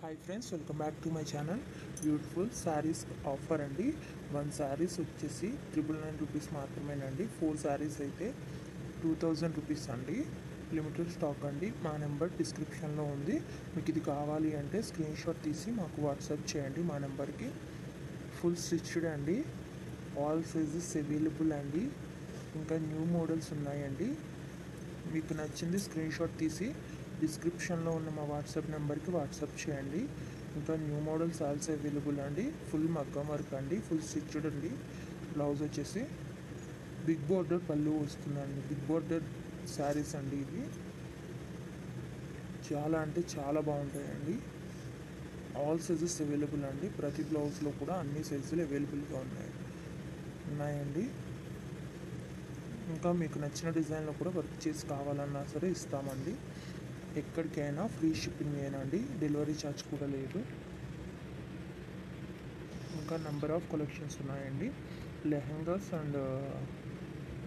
Hi friends, welcome back to my channel. Beautiful saris offer అండి. 1 శారీస్ వచ్చేసి 999 rupees మాత్రమేనండి. 4 శారీస్ అయితే 2000 రూపీస్ అండి. లిమిటెడ్ స్టాక్ అండి. మా నెంబర్ డిస్క్రిప్షన్లో ఉంది. మీకు ఇది కావాలి అంటే స్క్రీన్ షాట్ తీసి మాకు వాట్సాప్ చేయండి మా నెంబర్కి. ఫుల్ స్టిచ్డ్ అండి. ఆల్ సైజెస్ అవైలబుల్ అండి. ఇంకా న్యూ మోడల్స్ ఉన్నాయండి. మీకు నచ్చింది స్క్రీన్ షాట్ తీసి డిస్క్రిప్షన్లో ఉన్న మా వాట్సాప్ నెంబర్కి వాట్సాప్ చేయండి. ఇంకా న్యూ మోడల్స్ ఆల్సో అవైలబుల్ అండి. ఫుల్ మగ్గం వర్క్ అండి, ఫుల్ స్టిచ్డ్ అండి. బ్లౌజ్ వచ్చేసి బిగ్ బోర్డర్ పళ్ళు వస్తుందండి. బిగ్ బోర్డర్ శారీస్ అండి ఇవి. చాలా అంటే చాలా బాగుంటాయండి. ఆల్ సైజెస్ అవైలబుల్ అండి. ప్రతి బ్లౌజ్లో కూడా అన్ని సైజులు అవైలబుల్గా ఉన్నాయండి. ఇంకా మీకు నచ్చిన డిజైన్లో కూడా వర్క్ చేసి కావాలన్నా సరే ఇస్తామండి. ఎక్కడికైనా ఫ్రీ షిప్పింగ్ ఏనండి, డెలివరీ ఛార్జ్ కూడా లేదు. ఇంకా నెంబర్ ఆఫ్ కలెక్షన్స్ ఉన్నాయండి. లెహంగాస్ అండ్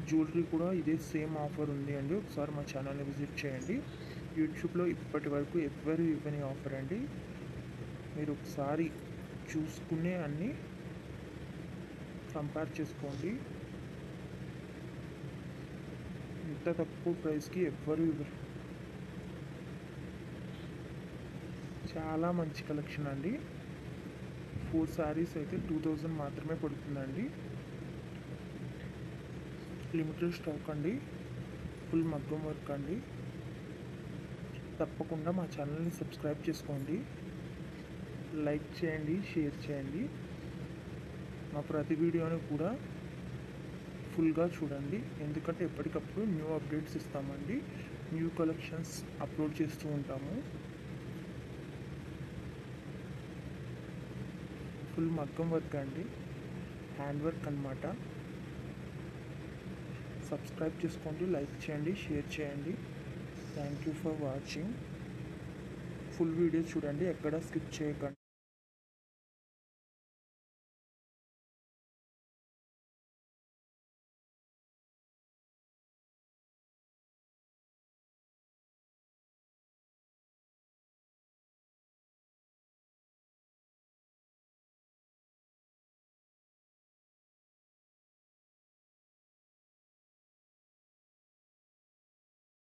జ్యువెలరీ కూడా ఇదే సేమ్ ఆఫర్ ఉంది అండి. ఒకసారి మా ఛానల్ని విజిట్ చేయండి. యూట్యూబ్లో ఇప్పటి వరకు ఎవ్వరు ఇవ్వని ఆఫర్ అండి. మీరు ఒకసారి చూసుకునే అన్నీ కంపేర్ చేసుకోండి. ఇంత తక్కువ ప్రైస్కి ఎవ్వరు ఇవ్వరు. చాలా మంచి కలెక్షన్ అండి. 4 శారీస్ అయితే 2000 మాత్రమే పడుతుందండి. లిమిటెడ్ స్టాక్ అండి. ఫుల్ మగ్గం వర్క్ అండి. తప్పకుండా మా ఛానల్ని సబ్స్క్రైబ్ చేసుకోండి, లైక్ చేయండి, షేర్ చేయండి. మా ప్రతి వీడియోని కూడా ఫుల్గా చూడండి, ఎందుకంటే ఎప్పటికప్పుడు న్యూ అప్డేట్స్ ఇస్తామండి. న్యూ కలెక్షన్స్ అప్లోడ్ చేస్తూ ఉంటాము. ఫుల్ మగ్గం వర్క్ అండి, హ్యాండ్ వర్క్ అన్నమాట. సబ్స్క్రైబ్ చేసుకోండి, లైక్ చేయండి, షేర్ చేయండి. Thank you for watching. Full video చూడండి, ఎక్కడ స్కిప్ చేయకండి.